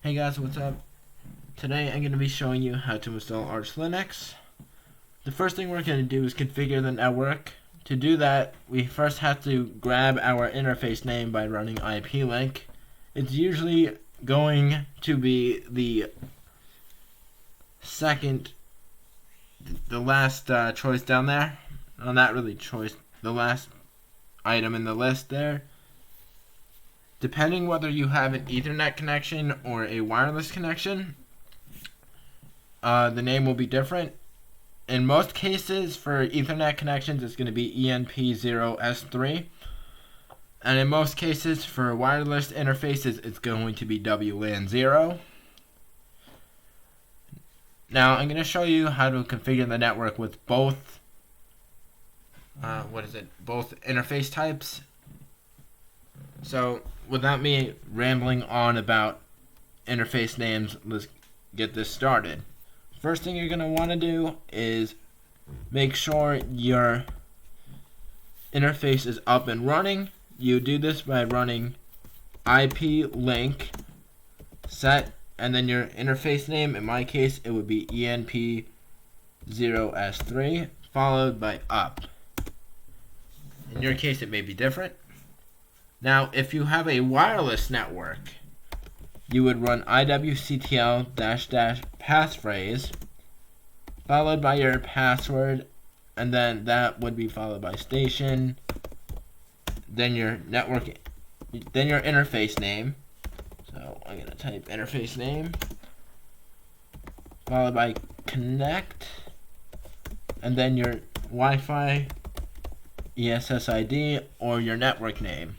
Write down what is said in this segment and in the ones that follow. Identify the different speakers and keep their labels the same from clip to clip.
Speaker 1: Hey guys, what's up? Today I'm going to be showing you how to install Arch Linux. The first thing we're going to do is configure the network. To do that, we first have to grab our interface name by running IP-link. It's usually going to be the last choice down there. Well, not really choice, the last item in the list there. Depending whether you have an Ethernet connection or a wireless connection, the name will be different. In most cases, for Ethernet connections, it's going to be ENP0S3. And in most cases, for wireless interfaces, it's going to be WLAN 0. Now, I'm going to show you how to configure the network with both interface types. So, without me rambling on about interface names, let's get this started. First thing you're going to want to do is make sure your interface is up and running. You do this by running IP-link set, and then your interface name, in my case, it would be ENP0S3, followed by up. In your case, it may be different. Now, if you have a wireless network, you would run IWCTL --passphrase, followed by your password, and then that would be followed by station, then your interface name. So I'm going to type interface name, followed by connect, and then your Wi-Fi ESSID or your network name.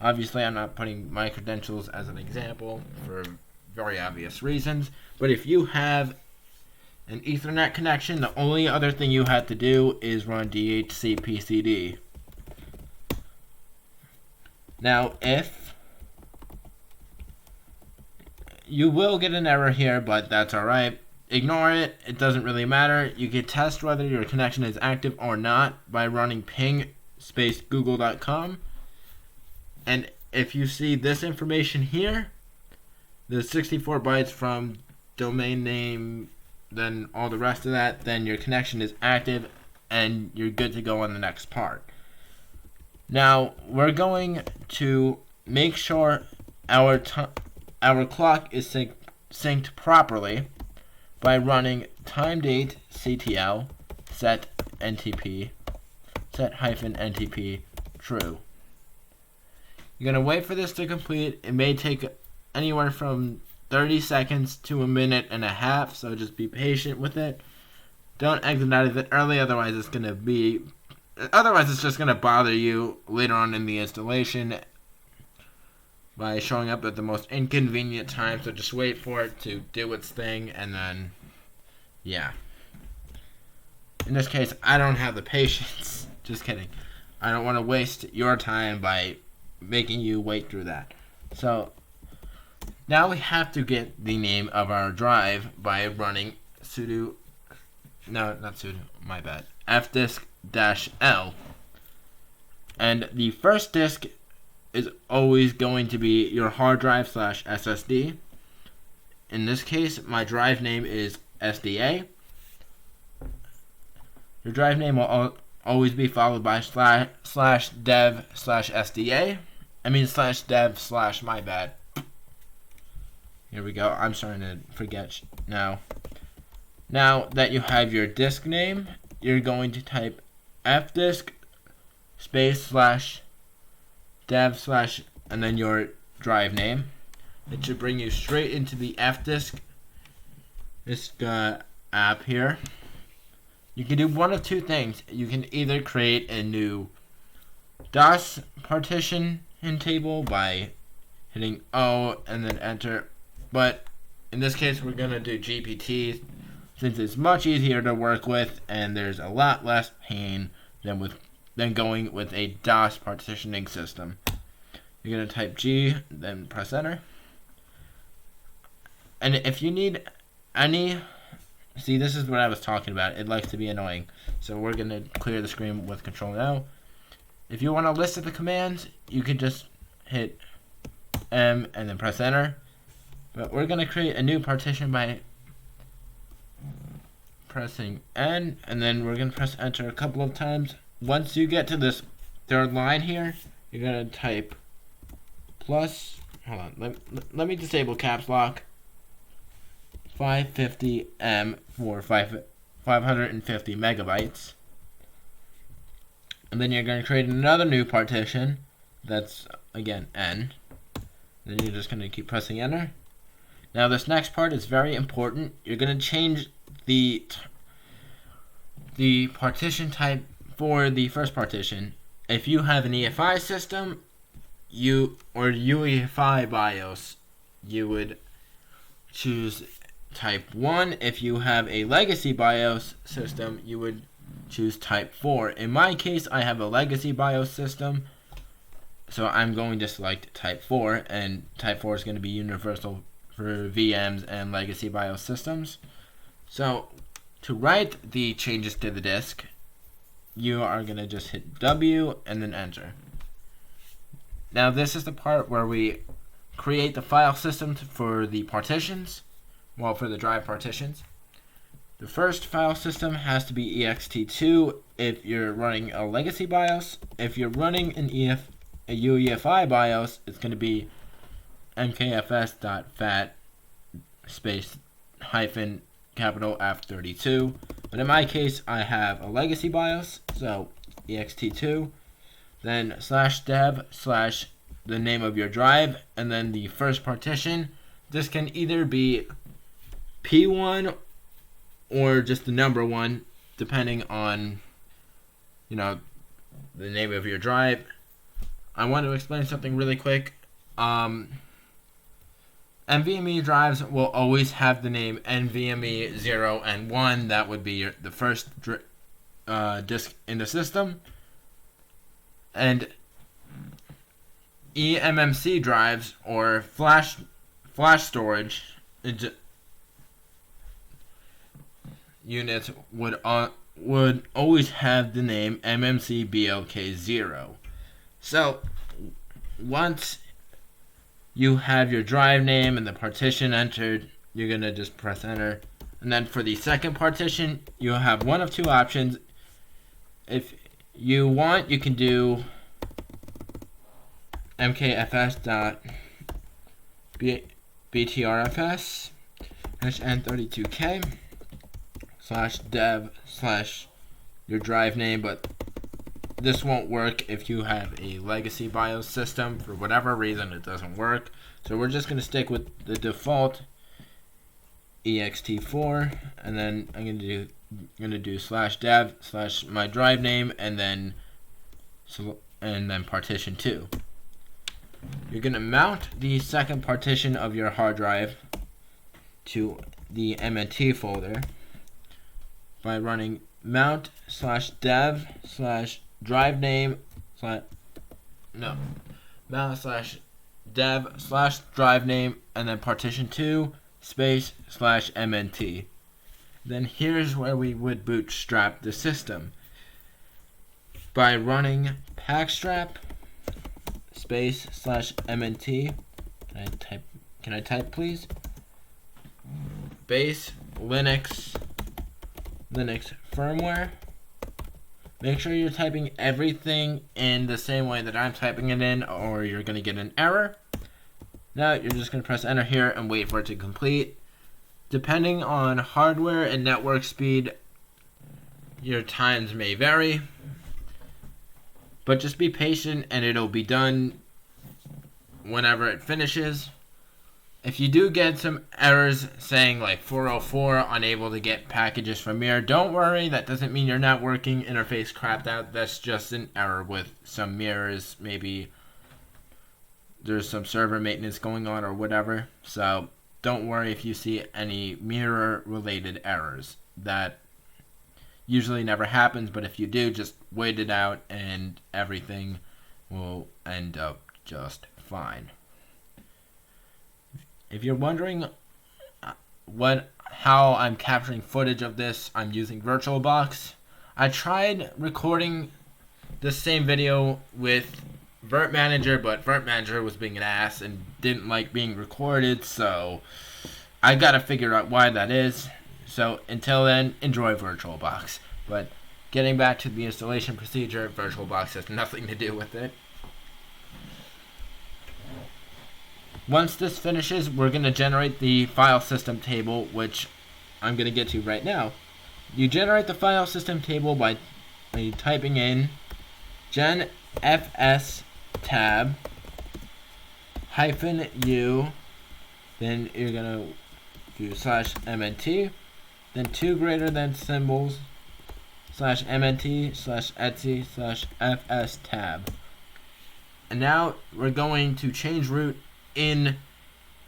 Speaker 1: Obviously, I'm not putting my credentials as an example for very obvious reasons, but if you have an Ethernet connection, the only other thing you have to do is run DHCPCD. Now, if you will get an error here, but that's alright. Ignore it. It doesn't really matter. You can test whether your connection is active or not by running ping space google.com. And if you see this information here, the 64 bytes from domain name, then all the rest of that, then your connection is active and you're good to go on the next part. Now, we're going to make sure our clock is synced properly by running timedate CTL set -ntp true. You're going to wait for this to complete. It may take anywhere from 30 seconds to a minute and a half, so just be patient with it. Don't exit out of it early, otherwise it's just going to bother you later on in the installation by showing up at the most inconvenient time, so just wait for it to do its thing, and then, yeah. In this case, I don't have the patience. Just kidding. I don't want to waste your time by making you wait through that. So now we have to get the name of our drive by running fdisk-l. And the first disk is always going to be your hard drive / SSD. In this case, my drive name is SDA. Your drive name will always be followed by /dev/SDA. /dev/ my bad. Here we go. I'm starting to forget now. Now that you have your disk name, you're going to type fdisk space /dev/ and then your drive name. It should bring you straight into the fdisk app here. You can do one of two things. You can either create a new DOS partition in table by hitting O and then enter, but in this case we're going to do GPT since it's much easier to work with and there's a lot less pain than going with a DOS partitioning system. You're going to type G, then press enter. And if you need any, see, this is what I was talking about. It likes to be annoying. So we're going to clear the screen with Control now. If you want a list of the commands, you can just hit M and then press enter. But we're going to create a new partition by pressing N, and then we're going to press enter a couple of times. Once you get to this third line here, you're going to type plus, hold on, let me disable caps lock, 550M for 550 megabytes. And then you're going to create another new partition that's, again, N. Then you're just going to keep pressing enter. Now this next part is very important. You're going to change the partition type for the first partition. If you have an EFI system, or UEFI BIOS, you would choose type 1. If you have a legacy BIOS system, you would choose type 4. In my case, I have a legacy BIOS system, so I'm going to select type 4, and type 4 is going to be universal for VMs and legacy BIOS systems. So to write the changes to the disk, you are going to just hit W and then enter. Now this is the part where we create the file system for the partitions, well, for the drive partitions. The first file system has to be ext2 if you're running a legacy BIOS. If you're running a UEFI BIOS, it's going to be mkfs.fat space hyphen capital F32. But in my case, I have a legacy BIOS, so ext2, then /dev/ the name of your drive, and then the first partition. This can either be P1 or just the number 1, depending on, the name of your drive. I want to explain something really quick. NVMe drives will always have the name NVMe 0 and 1. That would be the first disk in the system. And eMMC drives or flash storage units would always have the name MMC BLK0. So once you have your drive name and the partition entered, you're going to just press enter. And then for the second partition, you'll have one of two options. If you want, you can do mkfs.btrfs -n32k /dev/ your drive name, but this won't work if you have a legacy BIOS system. For whatever reason, it doesn't work. So we're just going to stick with the default ext4, and then I'm going to do /dev/ my drive name, and then partition 2. You're going to mount the second partition of your hard drive to the MNT folder by running mount /dev/ drive name mount/dev/ drive name, and then partition 2 space /mnt. Then here's where we would bootstrap the system by running packstrap space /mnt. Can I type please? Base Linux firmware. Make sure you're typing everything in the same way that I'm typing it in, or you're going to get an error. Now you're just going to press enter here and wait for it to complete. Depending on hardware and network speed, your times may vary, but just be patient and it'll be done whenever it finishes. If you do get some errors saying like 404, unable to get packages from mirror, don't worry, that doesn't mean your networking interface crapped out. That's just an error with some mirrors. Maybe there's some server maintenance going on or whatever. So don't worry if you see any mirror related errors. That usually never happens, but if you do, just wait it out and everything will end up just fine. If you're wondering how I'm capturing footage of this, I'm using VirtualBox. I tried recording the same video with Vert Manager, but Vert Manager was being an ass and didn't like being recorded, so I gotta figure out why that is. So until then, enjoy VirtualBox. But getting back to the installation procedure, VirtualBox has nothing to do with it. Once this finishes, we're going to generate the file system table, which I'm going to get to right now. You generate the file system table by typing in gen fs tab -u, then you're going to do /mnt, then two greater than symbols /mnt/etsy/fs tab. And now we're going to change root in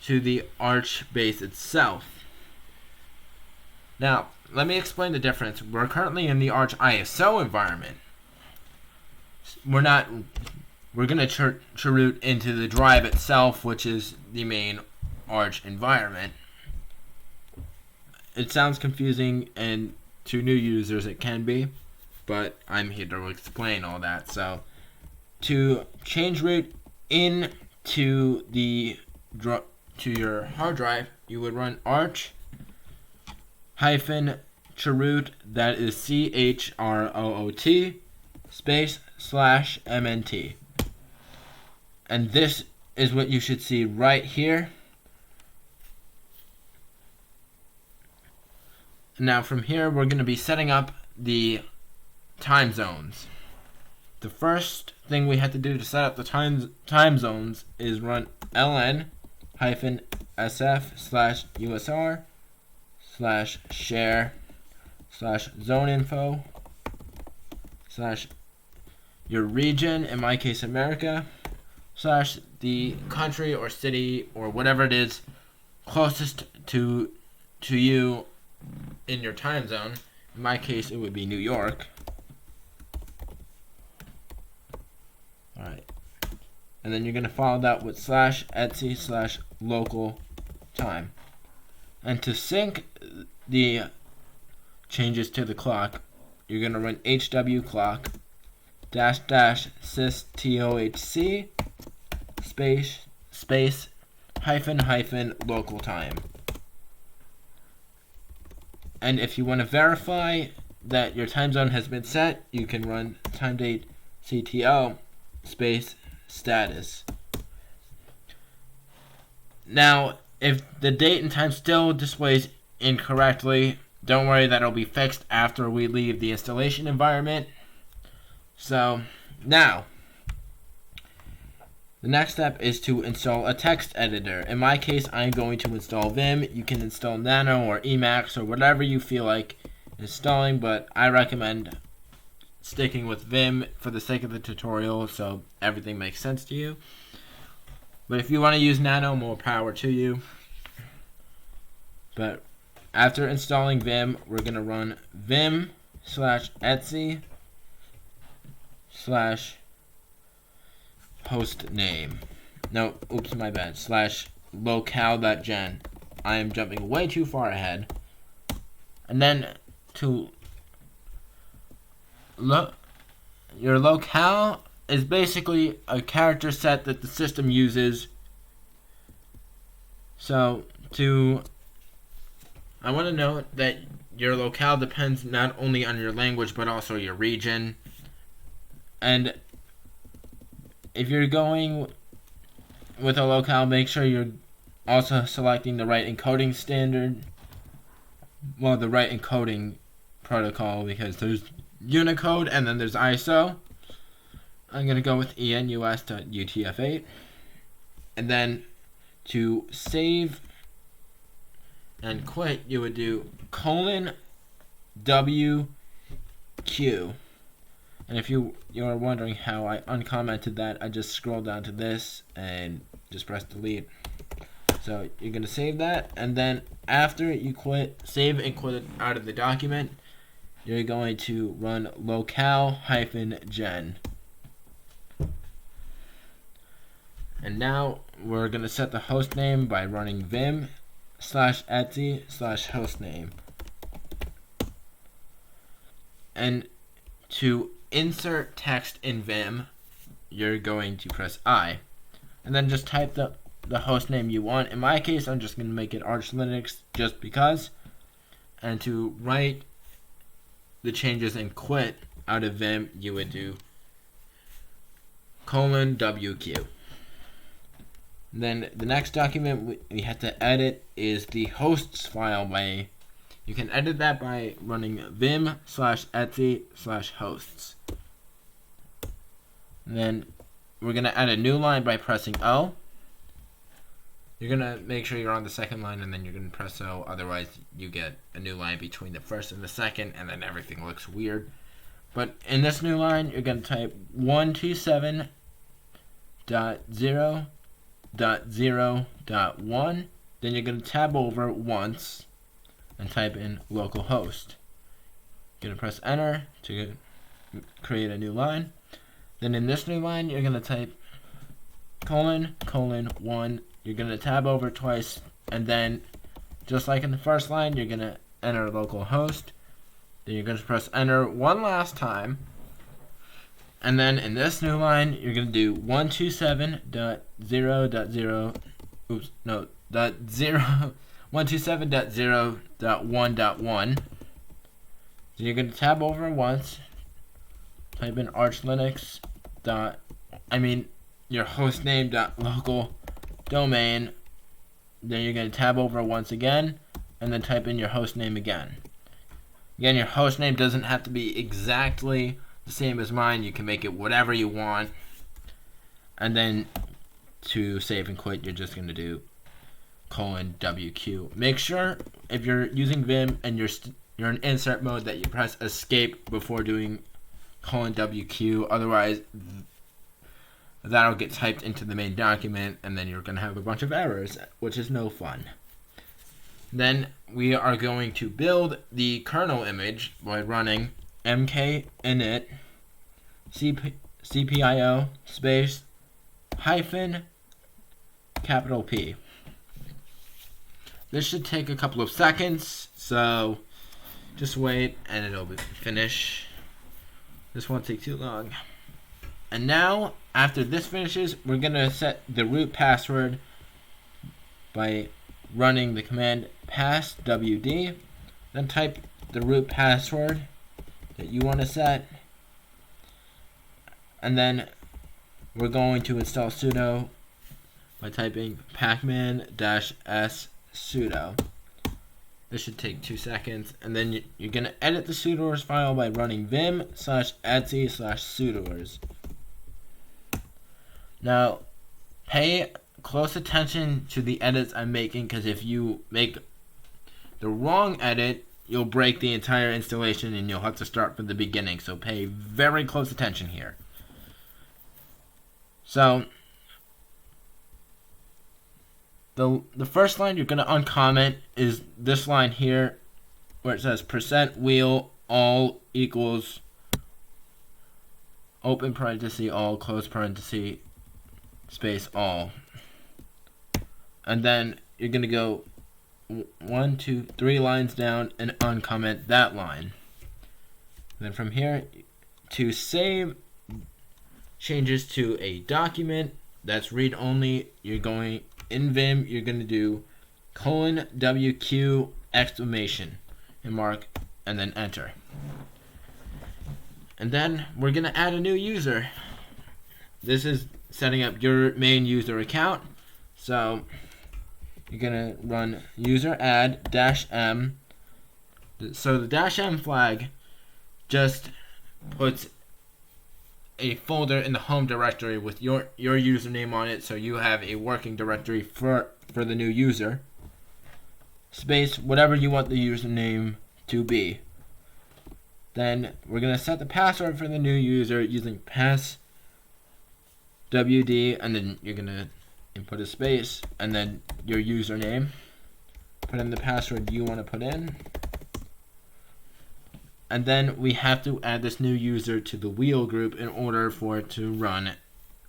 Speaker 1: to the Arch base itself. Now, let me explain the difference. We're currently in the Arch ISO environment. We're going to root into the drive itself, which is the main Arch environment. It sounds confusing, and to new users it can be, but I'm here to explain all that. So, to change root in to your hard drive, you would run arch -chroot, that is CHROOT /MNT. And this is what you should see right here. Now from here, we're going to be setting up the time zones. The first thing we have to do to set up the time zones is run ln-sf/usr/share/zoneinfo/ your region, in my case America, / the country or city or whatever it is closest to you in your time zone. In my case, it would be New York. Alright. And then you're going to follow that with /etsy/local time. And to sync the changes to the clock, you're going to run hwclock --systohc space -- local time. And if you want to verify that your time zone has been set, you can run timedate ctl space status. Now, if the date and time still displays incorrectly, don't worry, that'll be fixed after we leave the installation environment. So, now, the next step is to install a text editor. In my case, I'm going to install Vim. You can install Nano or Emacs or whatever you feel like installing, but I recommend sticking with Vim for the sake of the tutorial so everything makes sense to you. But if you want to use Nano, more power to you. But after installing Vim, we're going to run vim/etsy/hostname. No, oops, my bad. /locale.gen. I am jumping way too far ahead. And then to your locale is basically a character set that the system uses. So I want to note that your locale depends not only on your language but also your region. And if you're going with a locale, make sure you're also selecting the right encoding standard. Well, the right encoding protocol, because there's Unicode and then there's ISO. I'm going to go with enus.utf8. And then to save and quit, you would do :WQ. And if you are wondering how I uncommented that, I just scroll down to this and just press delete. So you're going to save that, and then after you save and quit it out of the document, you're going to run locale-gen. And now we're going to set the host name by running vim/etsy/hostname. And to insert text in Vim, you're going to press I. And then just type the host name you want. In my case, I'm just going to make it Arch Linux just because. And to write the changes and quit out of Vim, you would do :WQ. Then the next document we have to edit is the hosts file by, you can edit that by running vim/etsy/hosts. Then we're going to add a new line by pressing O. You're going to make sure you're on the second line and then you're going to press O, otherwise you get a new line between the first and the second and then everything looks weird. But in this new line, you're going to type 127.0.0.1, then you're going to tab over once and type in localhost. You're going to press enter to create a new line. Then in this new line, you're going to type ::1. You're going to tab over twice, and then just like in the first line, you're going to enter localhost. Then you're going to press enter one last time. And then in this new line, you're going to do 127.0.1.1. Then you're going to tab over once, type in Arch Linux your hostname .local domain. Then you're going to tab over once again, and then type in your hostname again. Again, your hostname doesn't have to be exactly the same as mine. You can make it whatever you want. And then to save and quit, you're just going to do :WQ. Make sure if you're using Vim and you're in insert mode that you press escape before doing :WQ. Otherwise, that'll get typed into the main document and then you're going to have a bunch of errors, which is no fun. Then we are going to build the kernel image by running mkinit cpio space hyphen P. This should take a couple of seconds, so just wait and it'll finish. This won't take too long. And now, after this finishes, we're going to set the root password by running the command passwd. Then type the root password that you want to set. And then we're going to install sudo by typing pacman-s sudo. This should take 2 seconds. And then you're going to edit the sudoers file by running vim/etsy/sudoers. Now, pay close attention to the edits I'm making, because if you make the wrong edit, you'll break the entire installation and you'll have to start from the beginning. So pay very close attention here. So, the first line you're going to uncomment is this line here, where it says %wheel all equals open parenthesis all close parenthesis space all. And then you're going to go 1, 2, 3 lines down and uncomment that line. Then from here, to save changes to a document that's read only, you're going in Vim, you're going to do :WQ exclamation and mark and then enter. And then we're going to add a new user. This is setting up your main user account. So you're going to run user add -m. So the -m flag just puts a folder in the home directory with your username on it, so you have a working directory for the new user. Space whatever you want the username to be. Then we're going to set the password for the new user using passwd, and then you're going to input a space and then your username. Put in the password you want to put in. And then we have to add this new user to the wheel group in order for it to run.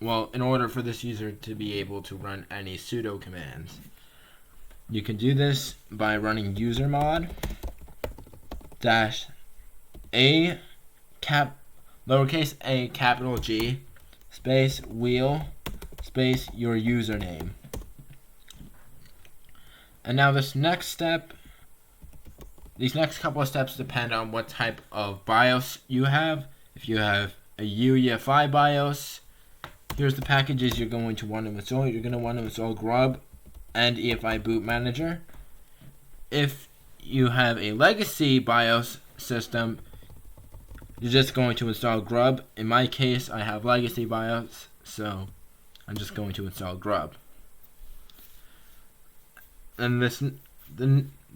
Speaker 1: Well, in order for this user to be able to run any sudo commands. You can do this by running usermod -a lowercase a capital G space wheel space your username. And now these next couple of steps depend on what type of BIOS you have. If you have a UEFI BIOS, here's the packages you're going to want to install. You're going to want to install Grub and EFI Boot Manager. If you have a legacy BIOS system, you're just going to install Grub. In my case, I have legacy BIOS, so I'm just going to install Grub. And the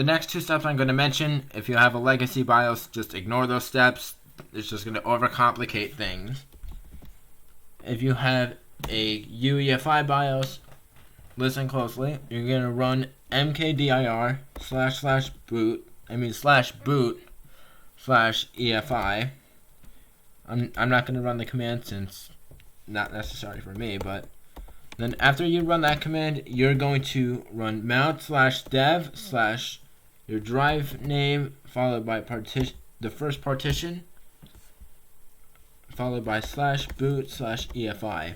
Speaker 1: next two steps I'm going to mention, if you have a legacy BIOS, just ignore those steps. It's just going to overcomplicate things. If you have a UEFI BIOS, listen closely. You're going to run mkdir /boot/EFI. I'm not going to run the command since not necessary for me, but then after you run that command, you're going to run mount/dev/ your drive name followed by the first partition followed by /boot/EFI.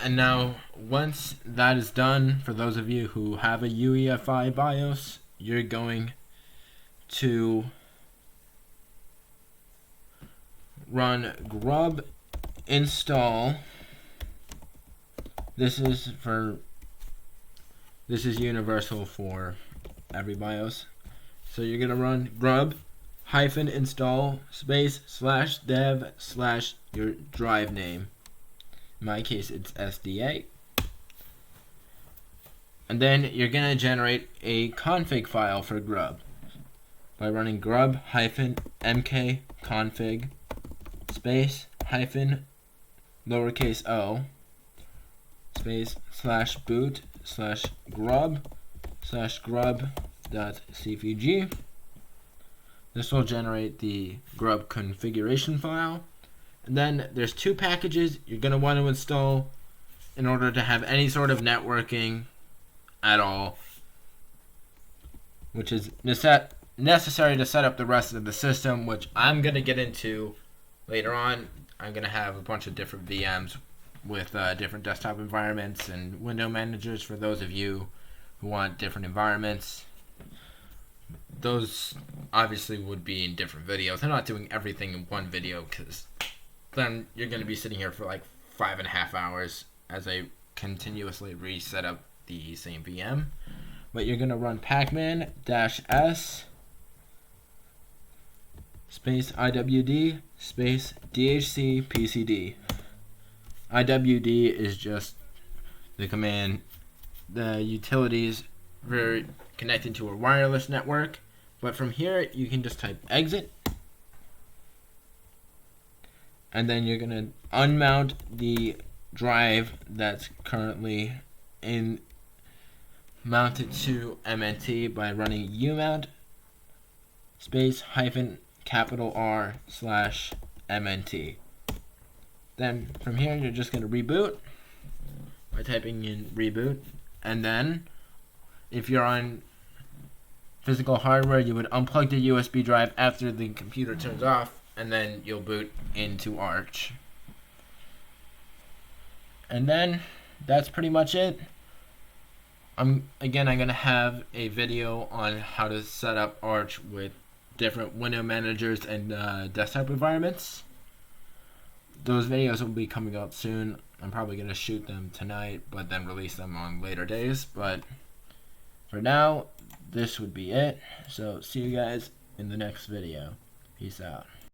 Speaker 1: And now, once that is done, for those of you who have a UEFI BIOS, you're going to run Grub Install. This is universal for every BIOS. So you're gonna run Grub -install /dev/ your drive name. In my case, it's SDA. And then you're gonna generate a config file for Grub by running grub -mk config -o /boot/grub/grub.cpg. This will generate the Grub configuration file. And then there's two packages you're going to want to install in order to have any sort of networking at all, which is necessary to set up the rest of the system, which I'm going to get into later on. I'm going to have a bunch of different VMs with different desktop environments and window managers for those of you who want different environments. Those obviously would be in different videos. I'm not doing everything in one video because then you're going to be sitting here for like 5.5 hours as I continuously reset up the same VM. But you're going to run pacman-s -iwd -dhcpcd. IWD is just the command, the utilities for connecting to a wireless network. But from here, you can just type exit. And then you're going to unmount the drive that's currently mounted to MNT by running umount -R/MNT. Then from here, you're just going to reboot by typing in reboot. And then if you're on physical hardware, you would unplug the USB drive after the computer turns off, and then you'll boot into Arch. And then that's pretty much it. I'm going to have a video on how to set up Arch with different window managers and desktop environments. Those videos will be coming out soon. I'm probably going to shoot them tonight, but then release them on later days. But for now, this would be it. So see you guys in the next video. Peace out.